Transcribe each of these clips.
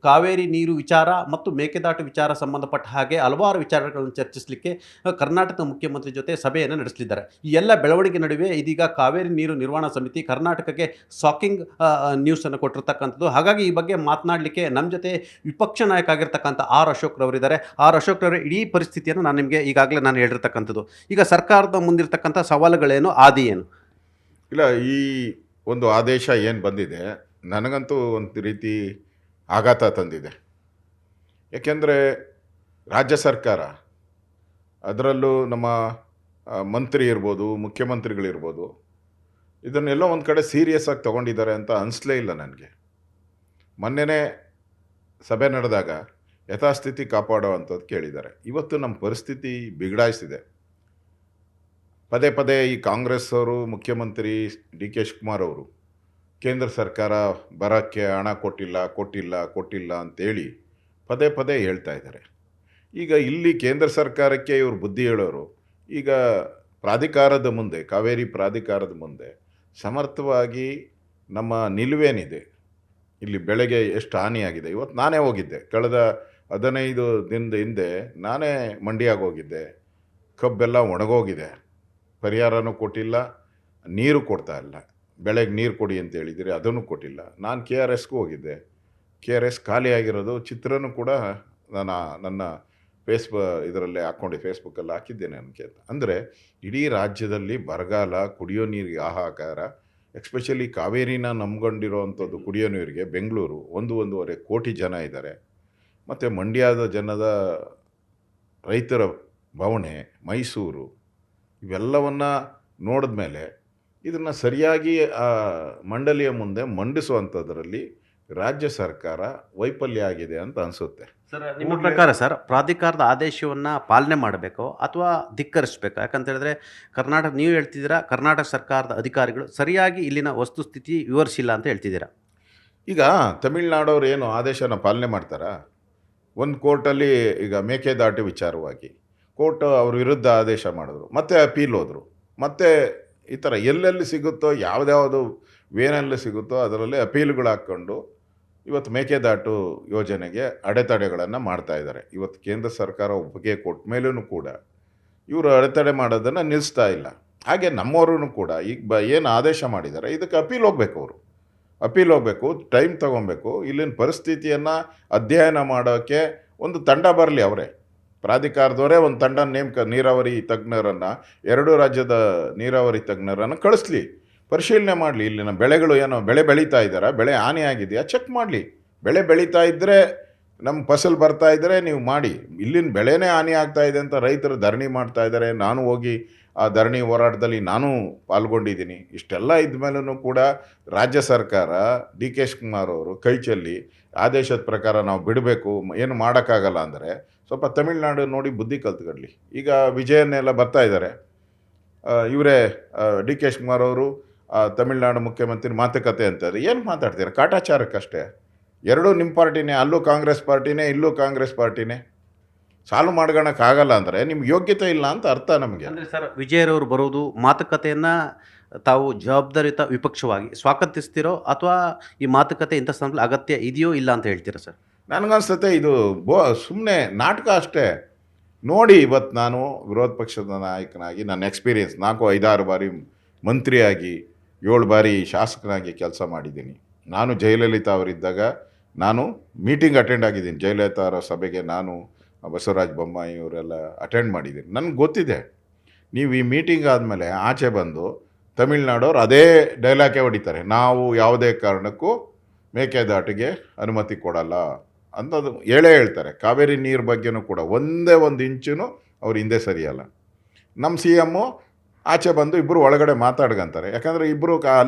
ಕಾವೇರಿ ನೀರು ವಿಚಾರ ಮತ್ತು ಮೇಕೆದಾಟು ವಿಚಾರ ಸಂಬಂಧಪಟ್ಟ ಹಾಗೆ ಹಲವಾರು ವಿಚಾರಗಳನ್ನು ಚರ್ಚಿಸಲಿಕ್ಕೆ ಕರ್ನಾಟಕದ ಮುಖ್ಯಮಂತ್ರಿ ಜೊತೆ ಸಭೆಯನ್ನು ನಡೆಸಲಿದ್ದಾರೆ. ಈ ಎಲ್ಲ ಬೆಳವಣಿಗೆ ನಡುವೆ ಇದೀಗ ಕಾವೇರಿ ನೀರು ನಿರ್ವಹಣಾ ಸಮಿತಿ ಕರ್ನಾಟಕಕ್ಕೆ ಶಾಕಿಂಗ್ ನ್ಯೂಸನ್ನು ಕೊಟ್ಟಿರ್ತಕ್ಕಂಥದ್ದು. ಹಾಗಾಗಿ ಈ ಬಗ್ಗೆ ಮಾತನಾಡಲಿಕ್ಕೆ ನಮ್ಮ ಜೊತೆ ವಿಪಕ್ಷ ನಾಯಕ ಆಗಿರ್ತಕ್ಕಂಥ ಆರ್ ಅಶೋಕ್ ರವರಿದ್ದಾರೆ. ಆರ್ ಅಶೋಕ್ ರವರ ಇಡೀ ಪರಿಸ್ಥಿತಿಯನ್ನು ನಾನು ನಿಮಗೆ ಈಗಾಗಲೇ ನಾನು ಹೇಳಿರ್ತಕ್ಕಂಥದ್ದು. ಈಗ ಸರ್ಕಾರದ ಮುಂದಿರ್ತಕ್ಕಂಥ ಸವಾಲುಗಳೇನು, ಆದಿ ಏನು? ಇಲ್ಲ, ಈ ಒಂದು ಆದೇಶ ಏನು ಬಂದಿದೆ ನನಗಂತೂ ಒಂದು ರೀತಿ ಆಘಾತ ತಂದಿದೆ. ಏಕೆಂದರೆ ರಾಜ್ಯ ಸರ್ಕಾರ, ಅದರಲ್ಲೂ ನಮ್ಮ ಮಂತ್ರಿ ಇರ್ಬೋದು, ಮುಖ್ಯಮಂತ್ರಿಗಳಿರ್ಬೋದು, ಇದನ್ನೆಲ್ಲೋ ಒಂದು ಕಡೆ ಸೀರಿಯಸ್ ಆಗಿ ತೊಗೊಂಡಿದ್ದಾರೆ ಅಂತ ಅನಿಸ್ಲೇ ಇಲ್ಲ ನನಗೆ. ಮೊನ್ನೆನೇ ಸಭೆ ನಡೆದಾಗ ಯಥಾಸ್ಥಿತಿ ಕಾಪಾಡೋ ಅಂಥದ್ದು ಕೇಳಿದ್ದಾರೆ. ಇವತ್ತು ನಮ್ಮ ಪರಿಸ್ಥಿತಿ ಬಿಗಡಾಯಿಸಿದೆ. ಪದೇ ಪದೇ ಈ ಕಾಂಗ್ರೆಸ್ ಅವರು, ಮುಖ್ಯಮಂತ್ರಿ ಡಿ ಕೆ ಶಿವಕುಮಾರ್ ಅವರು ಕೇಂದ್ರ ಸರ್ಕಾರ ಬರೋಕ್ಕೆ ಹಣ ಕೊಟ್ಟಿಲ್ಲ ಅಂತೇಳಿ ಪದೇ ಪದೇ ಹೇಳ್ತಾ ಇದ್ದಾರೆ. ಈಗ ಇಲ್ಲಿ ಕೇಂದ್ರ ಸರ್ಕಾರಕ್ಕೆ ಇವರು ಬುದ್ಧಿ ಹೇಳೋರು ಈಗ ಪ್ರಾಧಿಕಾರದ ಮುಂದೆ, ಕಾವೇರಿ ಪ್ರಾಧಿಕಾರದ ಮುಂದೆ ಸಮರ್ಥವಾಗಿ ನಮ್ಮ ನಿಲುವೇನಿದೆ, ಇಲ್ಲಿ ಬೆಳೆಗೆ ಎಷ್ಟು ಹಾನಿಯಾಗಿದೆ. ಇವತ್ತು ನಾನೇ ಹೋಗಿದ್ದೆ, ಕಳೆದ 15 ದಿನದ ಹಿಂದೆ ನಾನೇ ಮಂಡ್ಯಾಗ ಹೋಗಿದ್ದೆ. ಕಬ್ಬೆಲ್ಲ ಒಣಗೋಗಿದೆ, ಪರಿಹಾರನೂ ಕೊಟ್ಟಿಲ್ಲ, ನೀರು ಕೊಡ್ತಾ ಇಲ್ಲ. ಬೆಳೆಗೆ ನೀರು ಕೊಡಿ ಅಂತ ಹೇಳಿದರೆ ಅದನ್ನು ಕೊಟ್ಟಿಲ್ಲ. ನಾನು KRSಗೂ ಹೋಗಿದ್ದೆ, KRS ಖಾಲಿಯಾಗಿರೋದು ಚಿತ್ರನೂ ಕೂಡ ನನ್ನ ಇದರಲ್ಲೇ ಫೇಸ್ಬುಕ್ಕಲ್ಲಿ ಹಾಕಿದ್ದೇನೆ ನನಗೆ. ಅಂದರೆ ಇಡೀ ರಾಜ್ಯದಲ್ಲಿ ಬರಗಾಲ, ಕುಡಿಯೋ ನೀರಿಗೆ ಹಾಹಾಕಾರ. ಎಕ್ಸ್ಪೆಷಲಿ ಕಾವೇರಿನ ನಂಬ್ಕೊಂಡಿರೋ ಅಂಥದ್ದು ಕುಡಿಯೋ ನೀರಿಗೆ ಬೆಂಗಳೂರು 1.5 ಕೋಟಿ ಜನ ಇದ್ದಾರೆ. ಮತ್ತು ಮಂಡ್ಯದ ಜನದ ರೈತರ ಬವಣೆ, ಮೈಸೂರು, ಇವೆಲ್ಲವನ್ನು ನೋಡಿದ ಮೇಲೆ ಇದನ್ನು ಸರಿಯಾಗಿ ಮಂಡಳಿಯ ಮುಂದೆ ಮಂಡಿಸುವಂಥದ್ರಲ್ಲಿ ರಾಜ್ಯ ಸರ್ಕಾರ ವೈಫಲ್ಯ ಆಗಿದೆ ಅಂತ ಅನಿಸುತ್ತೆ. ಸರ್, ನಿಮ್ಮ ಪ್ರಕಾರ ಸರ್, ಪ್ರಾಧಿಕಾರದ ಆದೇಶವನ್ನು ಪಾಲನೆ ಮಾಡಬೇಕು ಅಥವಾ ಧಿಕ್ಕರಿಸಬೇಕು? ಯಾಕಂತ ಹೇಳಿದ್ರೆ ನೀವು ಹೇಳ್ತಿದ್ದೀರಾ ಕರ್ನಾಟಕ ಸರ್ಕಾರದ ಅಧಿಕಾರಿಗಳು ಸರಿಯಾಗಿ ಇಲ್ಲಿನ ವಸ್ತುಸ್ಥಿತಿ ವಿವರಿಸಿಲ್ಲ ಅಂತ ಹೇಳ್ತಿದ್ದೀರಾ. ಈಗ ತಮಿಳ್ನಾಡವ್ರು ಏನು ಆದೇಶನ ಪಾಲನೆ ಮಾಡ್ತಾರಾ? ಒಂದು ಕೋರ್ಟಲ್ಲಿ ಈಗ ಮೇಕೆದಾಟು ವಿಚಾರವಾಗಿ ಕೋರ್ಟ್ ಅವ್ರ ವಿರುದ್ಧ ಆದೇಶ ಮಾಡಿದ್ರು, ಮತ್ತೆ ಅಪೀಲ್ ಹೋದರು, ಮತ್ತೆ ಈ ಥರ ಎಲ್ಲೆಲ್ಲಿ ಸಿಗುತ್ತೋ, ಯಾವುದ್ಯಾವುದು ವೇನಲ್ಲಿ ಸಿಗುತ್ತೋ ಅದರಲ್ಲಿ ಅಪೀಲ್ಗಳು ಹಾಕ್ಕೊಂಡು ಇವತ್ತು ಮೇಕೆದಾಟು ಯೋಜನೆಗೆ ಅಡೆತಡೆಗಳನ್ನು ಮಾಡ್ತಾಯಿದ್ದಾರೆ. ಇವತ್ತು ಕೇಂದ್ರ ಸರ್ಕಾರ ಒಪ್ಪಿಗೆ ಕೊಟ್ಟ ಮೇಲೂ ಕೂಡ ಇವರು ಅಡೆತಡೆ ಮಾಡೋದನ್ನು ನಿಲ್ಲಿಸ್ತಾ ಇಲ್ಲ. ಹಾಗೆ ನಮ್ಮವ್ರೂ ಕೂಡ ಈಗ ಏನು ಆದೇಶ ಮಾಡಿದ್ದಾರೆ ಇದಕ್ಕೆ ಅಪೀಲ್ ಹೋಗಬೇಕು, ಟೈಮ್ ತೊಗೊಬೇಕು. ಇಲ್ಲಿನ ಪರಿಸ್ಥಿತಿಯನ್ನು ಅಧ್ಯಯನ ಮಾಡೋಕ್ಕೆ ಒಂದು ತಂಡ ಬರಲಿ. ಅವರೇ ಪ್ರಾಧಿಕಾರದವರೇ ಒಂದು ತಂಡ ನೀರಾವರಿ ತಜ್ಞರನ್ನು, 2 ರಾಜ್ಯದ ನೀರಾವರಿ ತಜ್ಞರನ್ನು ಕಳಿಸ್ಲಿ, ಪರಿಶೀಲನೆ ಮಾಡಲಿ. ಇಲ್ಲಿನ ಬೆಳೆಗಳು ಬೆಳೆ ಬೆಳೀತಾ ಇದ್ದಾರಾ, ಬೆಳೆ ಹಾನಿ ಆಗಿದೆಯಾ ಚೆಕ್ ಮಾಡಲಿ. ಬೆಳೆ ಬೆಳೀತಾ ಇದ್ದರೆ, ನಮ್ಮ ಫಸಲು ಬರ್ತಾ ಇದ್ದರೆ ನೀವು ಮಾಡಿ. ಇಲ್ಲಿನ ಬೆಳೆನೇ ಹಾನಿ ಆಗ್ತಾ ಇದೆ ಅಂತ ರೈತರು ಧರಣಿ ಮಾಡ್ತಾ ಇದ್ದಾರೆ. ನಾನು ಹೋಗಿ ಆ ಧರಣಿ ಹೋರಾಟದಲ್ಲಿ ನಾನು ಪಾಲ್ಗೊಂಡಿದ್ದೀನಿ. ಇಷ್ಟೆಲ್ಲ ಇದ್ಮೇಲೂ ಕೂಡ ರಾಜ್ಯ ಸರ್ಕಾರ, ಡಿ ಕೆ ಶಿವಕುಮಾರ್ ಅವರು ಕೈ ಚೆಲ್ಲಿ ಆದೇಶದ ಪ್ರಕಾರ ನಾವು ಬಿಡಬೇಕು, ಏನು ಮಾಡೋಕ್ಕಾಗಲ್ಲ ಅಂದರೆ ಸ್ವಲ್ಪ ತಮಿಳ್ನಾಡು ನೋಡಿ ಬುದ್ಧಿ ಕಲ್ತ್ಕೊಳ್ಳಿ. ಈಗ ವಿಜಯನ್ನೆಲ್ಲ ಬರ್ತಾ ಇದ್ದಾರೆ, ಇವರೇ ಡಿ ಕೆ ಶಿವಕುಮಾರ್ ಅವರು ತಮಿಳ್ನಾಡು ಮುಖ್ಯಮಂತ್ರಿ ಮಾತುಕತೆ ಅಂತಾರೆ. ಏನು ಮಾತಾಡ್ತೀರಾ? ಕಾಟಾಚಾರಕ್ಕಷ್ಟೇ. ಎರಡೂ ನಿಮ್ಮ ಪಾರ್ಟಿನೇ, ಅಲ್ಲೂ ಕಾಂಗ್ರೆಸ್ ಪಾರ್ಟಿನೇ, ಇಲ್ಲೂ ಕಾಂಗ್ರೆಸ್ ಪಾರ್ಟಿನೇ. ಸಾಲ್ವ್ ಮಾಡ್ಕೊಳಕ್ಕಾಗಲ್ಲ ಅಂದರೆ ನಿಮ್ಗೆ ಯೋಗ್ಯತೆ ಇಲ್ಲ ಅಂತ ಅರ್ಥ ನಮಗೆ. ಅಂದರೆ ಸರ್, ವಿಜಯರವರು ಬರೋದು ಮಾತುಕತೆಯನ್ನು ತಾವು ಜವಾಬ್ದಾರಿಯುತ ವಿಪಕ್ಷವಾಗಿ ಸ್ವಾಗತಿಸ್ತಿರೋ ಅಥವಾ ಈ ಮಾತುಕತೆ ಇಂಥ ಸಂದರ್ಭದಲ್ಲಿ ಅಗತ್ಯ ಇದೆಯೋ ಇಲ್ಲ ಅಂತ ಹೇಳ್ತೀರಾ ಸರ್? ನನಗನ್ಸುತ್ತೆ ಇದು ಸುಮ್ಮನೆ ನಾಟಕ ಅಷ್ಟೇ. ನೋಡಿ, ಇವತ್ತು ನಾನು ವಿರೋಧ ಪಕ್ಷದ ನಾಯಕನಾಗಿ ನನ್ನ ಎಕ್ಸ್ಪೀರಿಯೆನ್ಸ್ 4-5-6 ಬಾರಿ ಮಂತ್ರಿಯಾಗಿ, 7 ಬಾರಿ ಶಾಸಕನಾಗಿ ಕೆಲಸ ಮಾಡಿದ್ದೀನಿ. ನಾನು ಜಯಲಲಿತಾ ಅವರಿದ್ದಾಗ ನಾನು ಮೀಟಿಂಗ್ ಅಟೆಂಡ್ ಆಗಿದ್ದೀನಿ. ಜಯಲಲಿತಾ ಅವರ ಸಭೆಗೆ ನಾನು, ಬಸವರಾಜ ಬೊಮ್ಮಾಯಿ ಇವರೆಲ್ಲ ಅಟೆಂಡ್ ಮಾಡಿದ್ದೀನಿ. ನನಗೆ ಗೊತ್ತಿದೆ, ನೀವು ಈ ಮೀಟಿಂಗ್ ಆದಮೇಲೆ ಆಚೆ ಬಂದು ತಮಿಳ್ನಾಡವ್ರು ಅದೇ ಡೈಲಾಗೇ ಹೊಡಿತಾರೆ, ನಾವು ಯಾವುದೇ ಕಾರಣಕ್ಕೂ ಮೇಕೆದಾಟಿಗೆ ಅನುಮತಿ ಕೊಡಲ್ಲ ಅಂಥದ್ದು ಹೇಳ್ತಾರೆ. ಕಾವೇರಿ ನೀರು ಬಗ್ಗೆನೂ ಕೂಡ ಒಂದೇ ಒಂದು ಇಂಚೂ ಅವ್ರು ಹಿಂದೆ ಸರಿಯಲ್ಲ. ನಮ್ಮ CM ಆಚೆ ಬಂದು ಇಬ್ಬರು ಒಳಗಡೆ ಮಾತಾಡ್ಕೊಂತಾರೆ. ಯಾಕಂದರೆ ಇಬ್ಬರು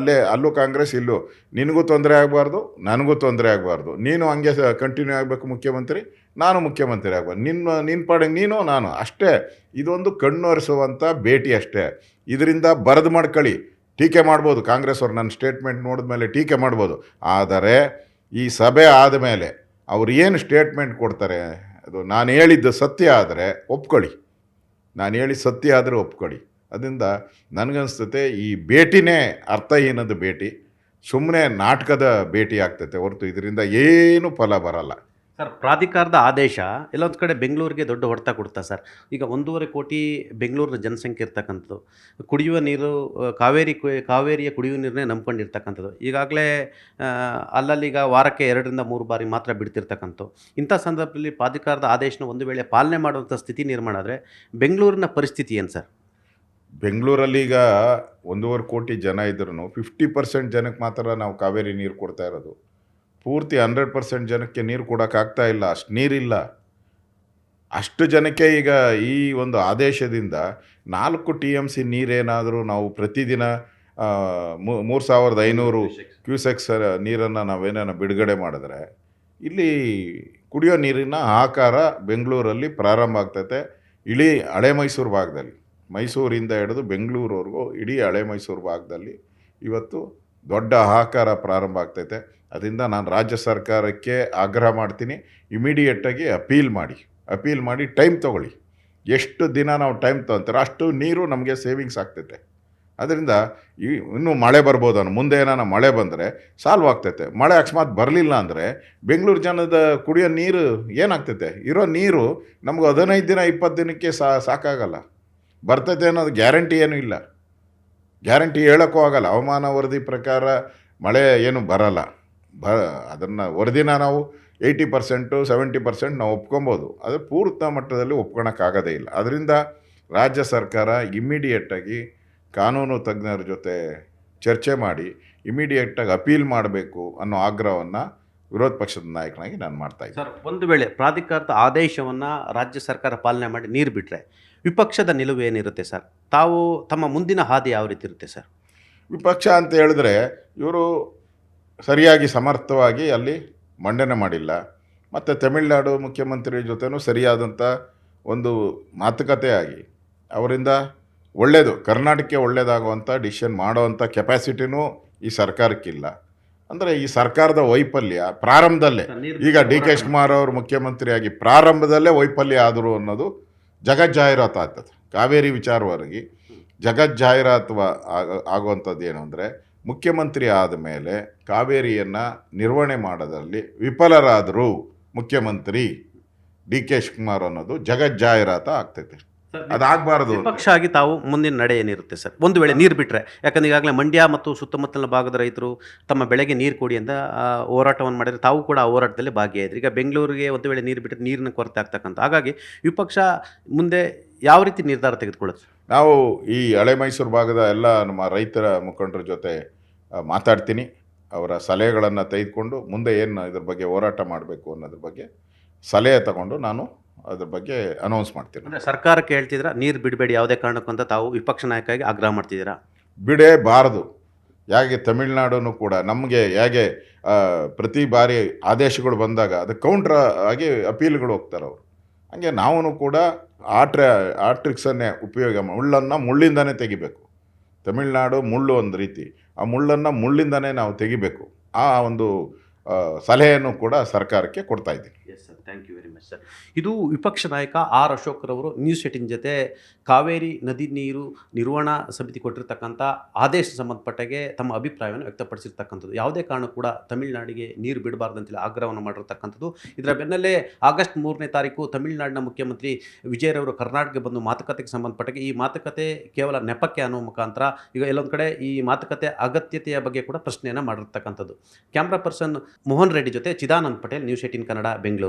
ಅಲ್ಲೂ ಕಾಂಗ್ರೆಸ್, ಇಲ್ಲೂ ನಿನಗೂ ತೊಂದರೆ ಆಗಬಾರ್ದು, ನನಗೂ ತೊಂದರೆ ಆಗಬಾರ್ದು. ನೀನು ಹಂಗೆ ಕಂಟಿನ್ಯೂ ಆಗಬೇಕು ಮುಖ್ಯಮಂತ್ರಿ, ನಾನು ಮುಖ್ಯಮಂತ್ರಿ ಆಗಬಾರ್ದು. ನಿನ್ನ ಪಾಡಿಗೆ ನೀನು, ನಾನು ಅಷ್ಟೇ. ಇದೊಂದು ಕಣ್ಣೊರೆಸುವಂಥ ಭೇಟಿ ಅಷ್ಟೇ. ಇದರಿಂದ ಬರೆದು ಮಾಡ್ಕೊಳ್ಳಿ, ಟೀಕೆ ಮಾಡ್ಬೋದು. ಕಾಂಗ್ರೆಸ್ ಅವ್ರು ನನ್ನ ಸ್ಟೇಟ್ಮೆಂಟ್ ನೋಡಿದ ಮೇಲೆ ಟೀಕೆ ಮಾಡ್ಬೋದು. ಆದರೆ ಈ ಸಭೆ ಆದಮೇಲೆ ಅವ್ರು ಏನು ಸ್ಟೇಟ್ಮೆಂಟ್ ಕೊಡ್ತಾರೆ, ಅದು ನಾನು ಹೇಳಿದ್ದು ಸತ್ಯ ಆದರೆ ಒಪ್ಕೊಳ್ಳಿ, ನಾನು ಹೇಳಿದ ಸತ್ಯ ಆದರೆ ಒಪ್ಕೊಳ್ಳಿ. ಅದರಿಂದ ನನಗನ್ನಿಸ್ತತೆ ಈ ಭೇಟಿನೇ ಅರ್ಥಹೀನದ ಭೇಟಿ. ಸುಮ್ಮನೆ ನಾಟಕದ ಭೇಟಿ ಆಗ್ತೈತೆ ಹೊರತು ಇದರಿಂದ ಏನು ಫಲ ಬರಲ್ಲ. ಸರ್, ಪ್ರಾಧಿಕಾರದ ಆದೇಶ ಎಲ್ಲೊಂದು ಕಡೆ ಬೆಂಗಳೂರಿಗೆ ದೊಡ್ಡ ಹೊಡೆತ ಕೊಡ್ತಾ ಸರ್. ಈಗ 1.5 ಕೋಟಿ ಬೆಂಗಳೂರಿನ ಜನಸಂಖ್ಯೆ ಇರ್ತಕ್ಕಂಥದ್ದು, ಕುಡಿಯುವ ನೀರು ಕಾವೇರಿಯ ಕುಡಿಯುವ ನೀರನ್ನೇ ನಂಬ್ಕೊಂಡಿರ್ತಕ್ಕಂಥದ್ದು. ಈಗಾಗಲೇ ಅಲ್ಲಲ್ಲೀಗ ವಾರಕ್ಕೆ 2ರಿಂದ 3 ಬಾರಿ ಮಾತ್ರ ಬಿಡ್ತಿರ್ತಕ್ಕಂಥದ್ದು. ಇಂಥ ಸಂದರ್ಭದಲ್ಲಿ ಪ್ರಾಧಿಕಾರದ ಆದೇಶನ ಒಂದು ವೇಳೆ ಪಾಲನೆ ಮಾಡುವಂಥ ಸ್ಥಿತಿ ನಿರ್ಮಾಣ ಆದರೆ ಬೆಂಗಳೂರಿನ ಪರಿಸ್ಥಿತಿ ಏನು ಸರ್? ಬೆಂಗಳೂರಲ್ಲಿ ಈಗ 1.5 ಕೋಟಿ ಜನ ಇದ್ರೂ 50% ಜನಕ್ಕೆ ಮಾತ್ರ ನಾವು ಕಾವೇರಿ ನೀರು ಕೊಡ್ತಾ ಇರೋದು. ಪೂರ್ತಿ 100% ಜನಕ್ಕೆ ನೀರು ಕೊಡೋಕ್ಕಾಗ್ತಾ ಇಲ್ಲ, ಅಷ್ಟು ನೀರಿಲ್ಲ. ಅಷ್ಟು ಜನಕ್ಕೆ ಈಗ ಈ ಒಂದು ಆದೇಶದಿಂದ 4 TMC ನೀರೇನಾದರೂ ನಾವು ಪ್ರತಿದಿನ 3500 ಕ್ಯೂಸೆಕ್ಸ್ ನೀರನ್ನು ನಾವೇನೇನೋ ಬಿಡುಗಡೆ ಮಾಡಿದ್ರೆ ಇಲ್ಲಿ ಕುಡಿಯೋ ನೀರಿನ ಹಾಹಾಕಾರ ಬೆಂಗಳೂರಲ್ಲಿ ಪ್ರಾರಂಭ ಆಗ್ತೈತೆ. ಇಡೀ ಹಳೆ ಮೈಸೂರು ಭಾಗದಲ್ಲಿ, ಮೈಸೂರಿಂದ ಹಿಡಿದು ಬೆಂಗಳೂರವರೆಗೂ ಇಡೀ ಹಳೆ ಮೈಸೂರು ಭಾಗದಲ್ಲಿ ಇವತ್ತು ದೊಡ್ಡ ಹಾಹಾಕಾರ ಪ್ರಾರಂಭ ಆಗ್ತೈತೆ. ಅದರಿಂದ ನಾನು ರಾಜ್ಯ ಸರ್ಕಾರಕ್ಕೆ ಆಗ್ರಹ ಮಾಡ್ತೀನಿ, ಇಮಿಡಿಯೇಟಾಗಿ ಅಪೀಲ್ ಮಾಡಿ ಟೈಮ್ ತೊಗೊಳ್ಳಿ. ಎಷ್ಟು ದಿನ ನಾವು ಟೈಮ್ ತೊಗೊಳ್ತಾರೋ ಅಷ್ಟು ನೀರು ನಮಗೆ ಸೇವಿಂಗ್ಸ್ ಆಗ್ತೈತೆ. ಅದರಿಂದ ಇನ್ನೂ ಮಳೆ ಬರ್ಬೋದು, ಮುಂದೆ ಏನಾನ ಮಳೆ ಬಂದರೆ ಸಾಲ್ವ್ ಆಗ್ತೈತೆ. ಮಳೆ ಅಕಸ್ಮಾತ್ ಬರಲಿಲ್ಲ ಅಂದರೆ ಬೆಂಗಳೂರು ಜನದ ಕುಡಿಯೋ ನೀರು ಏನಾಗ್ತೈತೆ? ಇರೋ ನೀರು ನಮ್ಗೆ 15 ದಿನ 20 ದಿನಕ್ಕೆ ಸಾಕಾಗಲ್ಲ. ಬರ್ತೈತೆ ಅನ್ನೋದು ಗ್ಯಾರಂಟಿ ಏನೂ ಇಲ್ಲ, ಗ್ಯಾರಂಟಿ ಹೇಳೋಕ್ಕೂ ಆಗಲ್ಲ. ಹವಾಮಾನ ವರದಿ ಪ್ರಕಾರ ಮಳೆ ಏನು ಬರಲ್ಲ. ಅದನ್ನು ವರದಿನ ನಾವು 80% 70% ನಾವು ಒಪ್ಕೊಬೋದು, ಅದು ಪೂರ್ಣ ಮಟ್ಟದಲ್ಲಿ ಒಪ್ಕೊಳಕ್ಕಾಗೋದೇ ಇಲ್ಲ. ಅದರಿಂದ ರಾಜ್ಯ ಸರ್ಕಾರ ಇಮ್ಮಿಡಿಯೇಟಾಗಿ ಕಾನೂನು ತಜ್ಞರ ಜೊತೆ ಚರ್ಚೆ ಮಾಡಿ ಇಮಿಡಿಯೇಟಾಗಿ ಅಪೀಲ್ ಮಾಡಬೇಕು ಅನ್ನೋ ಆಗ್ರಹವನ್ನು ವಿರೋಧ ಪಕ್ಷದ ನಾಯಕನಾಗಿ ನಾನು ಮಾಡ್ತಾಯಿದ್ದೆ. ಸರ್, ಒಂದು ವೇಳೆ ಪ್ರಾಧಿಕಾರದ ಆದೇಶವನ್ನು ರಾಜ್ಯ ಸರ್ಕಾರ ಪಾಲನೆ ಮಾಡಿ ನೀರು ಬಿಟ್ಟರೆ ವಿಪಕ್ಷದ ನಿಲುವು ಏನಿರುತ್ತೆ ಸರ್? ತಾವು ತಮ್ಮ ಮುಂದಿನ ಹಾದಿ ಯಾವ ರೀತಿ ಇರುತ್ತೆ ಸರ್? ವಿಪಕ್ಷ ಅಂತ ಹೇಳಿದ್ರೆ ಇವರು ಸರಿಯಾಗಿ ಸಮರ್ಥವಾಗಿ ಅಲ್ಲಿ ಮಂಡನೆ ಮಾಡಿಲ್ಲ. ಮತ್ತು ತಮಿಳುನಾಡು ಮುಖ್ಯಮಂತ್ರಿ ಜೊತೆನೂ ಸರಿಯಾದಂಥ ಒಂದು ಮಾತುಕತೆ ಆಗಿ ಅವರಿಂದ ಒಳ್ಳೆಯದು, ಕರ್ನಾಟಕಕ್ಕೆ ಒಳ್ಳೆಯದಾಗುವಂಥ ಡಿಸಿಷನ್ ಮಾಡೋವಂಥ ಕೆಪಾಸಿಟಿನೂ ಈ ಸರ್ಕಾರಕ್ಕಿಲ್ಲ. ಅಂದರೆ ಈ ಸರ್ಕಾರದ ವೈಫಲ್ಯ ಪ್ರಾರಂಭದಲ್ಲೇ, ಈಗ DK ಶಿವಕುಮಾರ್ ಅವರು ಮುಖ್ಯಮಂತ್ರಿಯಾಗಿ ಪ್ರಾರಂಭದಲ್ಲೇ ವೈಫಲ್ಯ ಆದರು ಅನ್ನೋದು ಜಗಜ್ಜಾಹೀರಾತು ಆಗ್ತದೆ. ಕಾವೇರಿ ವಿಚಾರವಾಗಿ ಜಗಜ್ಜಾಹೀರಾತು ಆಗುವಂಥದ್ದು ಏನು ಅಂದರೆ, ಮುಖ್ಯಮಂತ್ರಿ ಆದಮೇಲೆ ಕಾವೇರಿಯನ್ನು ನಿರ್ವಹಣೆ ಮಾಡೋದ್ರಲ್ಲಿ ವಿಫಲರಾದರು ಮುಖ್ಯಮಂತ್ರಿ DK ಶಿವಕುಮಾರ್ ಅನ್ನೋದು ಜಗಜ್ಜಾಹೀರಾತು ಆಗ್ತೈತೆ. ಅದಾಗಬಾರ್ದು. ವಿಪಕ್ಷ ಆಗಿ ತಾವು ಮುಂದಿನ ನಡೆ ಏನಿರುತ್ತೆ ಸರ್ ಒಂದು ವೇಳೆ ನೀರು ಬಿಟ್ಟರೆ? ಯಾಕಂದ್ರೆ ಈಗಾಗಲೇ ಮಂಡ್ಯ ಮತ್ತು ಸುತ್ತಮುತ್ತಲಿನ ಭಾಗದ ರೈತರು ತಮ್ಮ ಬೆಳೆಗೆ ನೀರು ಕೊಡಿ ಅಂತ ಹೋರಾಟವನ್ನು ಮಾಡಿದರೆ ತಾವು ಕೂಡ ಆ ಹೋರಾಟದಲ್ಲಿ ಭಾಗಿಯಾಯಿದ್ರಿ. ಈಗ ಬೆಂಗಳೂರಿಗೆ ಒಂದು ವೇಳೆ ನೀರು ಬಿಟ್ಟರೆ ನೀರಿನ ಕೊರತೆ ಆಗ್ತಕ್ಕಂಥ, ಹಾಗಾಗಿ ವಿಪಕ್ಷ ಮುಂದೆ ಯಾವ ರೀತಿ ನಿರ್ಧಾರ ತೆಗೆದುಕೊಳ್ಳುತ್ತೆ? ನಾವು ಈ ಹಳೆ ಮೈಸೂರು ಭಾಗದ ಎಲ್ಲ ನಮ್ಮ ರೈತರ ಮುಖಂಡರ ಜೊತೆ ಮಾತಾಡ್ತೀನಿ. ಅವರ ಸಲಹೆಗಳನ್ನು ತೆಗೆದುಕೊಂಡು ಮುಂದೆ ಏನು ಇದ್ರ ಬಗ್ಗೆ ಹೋರಾಟ ಮಾಡಬೇಕು ಅನ್ನೋದ್ರ ಬಗ್ಗೆ ಸಲಹೆ ತಗೊಂಡು ನಾನು ಅದ್ರ ಬಗ್ಗೆ ಅನೌನ್ಸ್ ಮಾಡ್ತೀನಿ. ಅಂದರೆ ಸರ್ಕಾರಕ್ಕೆ ಹೇಳ್ತಿದ್ರ ನೀರು ಬಿಡಬೇಡಿ ಯಾವುದೇ ಕಾರಣಕ್ಕೂ ಅಂತ ತಾವು ವಿಪಕ್ಷ ನಾಯಕರಾಗಿ ಆಗ್ರಹ ಮಾಡ್ತಿದ್ದೀರಾ? ಬಿಡೇಬಾರದು. ಹೇಗೆ ತಮಿಳುನಾಡು ಕೂಡ ನಮಗೆ ಹೇಗೆ ಪ್ರತಿ ಬಾರಿ ಆದೇಶಗಳು ಬಂದಾಗ ಅದಕ್ಕೆ ಕೌಂಟ್ರ್ ಆಗಿ ಅಪೀಲ್ಗಳು ಹೋಗ್ತಾರೆ ಅವರು, ಹಾಗೆ ನಾವು ಕೂಡ ಆ ಟ್ರಿಕ್ಸನ್ನೇ ಉಪಯೋಗ ಮುಳ್ಳನ್ನು ಮುಳ್ಳಿಂದನೇ ತೆಗಿಬೇಕು. ತಮಿಳುನಾಡು ಮುಳ್ಳು ಒಂದು ರೀತಿ, ಆ ಮುಳ್ಳನ್ನು ಮುಳ್ಳಿಂದನೇ ನಾವು ತೆಗಿಬೇಕು. ಆ ಒಂದು ಸಲಹೆಯನ್ನು ಕೂಡ ಸರ್ಕಾರಕ್ಕೆ ಕೊಡ್ತಾ ಇದ್ದೀನಿ. Yes sir, thank you very much sir. ಇದು ವಿಪಕ್ಷ ನಾಯಕ ಆರ್ ಅಶೋಕ್ರವರು ನ್ಯೂಸ್ 18 ಜೊತೆ ಕಾವೇರಿ ನದಿ ನೀರು ನಿರ್ವಹಣಾ ಸಮಿತಿ ಕೊಟ್ಟಿರ್ತಕ್ಕಂಥ ಆದೇಶ ಸಂಬಂಧಪಟ್ಟಾಗೆ ತಮ್ಮ ಅಭಿಪ್ರಾಯವನ್ನು ವ್ಯಕ್ತಪಡಿಸಿರ್ತಕ್ಕಂಥದ್ದು. ಯಾವುದೇ ಕಾರಣ ಕೂಡ ತಮಿಳುನಾಡಿಗೆ ನೀರು ಬಿಡಬಾರ್ದಂತೇಳಿ ಆಗ್ರಹವನ್ನು ಮಾಡಿರ್ತಕ್ಕಂಥದ್ದು. ಇದರ ಬೆನ್ನಲ್ಲೇ ಆಗಸ್ಟ್ 3ನೇ ತಾರೀಕು ತಮಿಳುನಾಡಿನ ಮುಖ್ಯಮಂತ್ರಿ ವಿಜಯರವರು ಕರ್ನಾಟಕಕ್ಕೆ ಬಂದು ಮಾತುಕತೆಗೆ ಸಂಬಂಧಪಟ್ಟಾಗೆ ಈ ಮಾತುಕತೆ ಕೇವಲ ನೆಪಕ್ಕೆ ಅನ್ನೋ ಮುಖಾಂತರ ಈಗ ಎಲ್ಲೊಂದು ಕಡೆ ಈ ಮಾತುಕತೆ ಅಗತ್ಯತೆಯ ಬಗ್ಗೆ ಕೂಡ ಪ್ರಶ್ನೆಯನ್ನು ಮಾಡಿರ್ತಕ್ಕಂಥದ್ದು. ಕ್ಯಾಮ್ರಾ ಪರ್ಸನ್ ಮೋಹನ್ ರೆಡ್ಡಿ ಜೊತೆ ಚಿದಾನಂದ್ ಪಟೇಲ್, ನ್ಯೂಸ್ 18 ಕನ್ನಡ, ಬೆಂಗಳೂರು.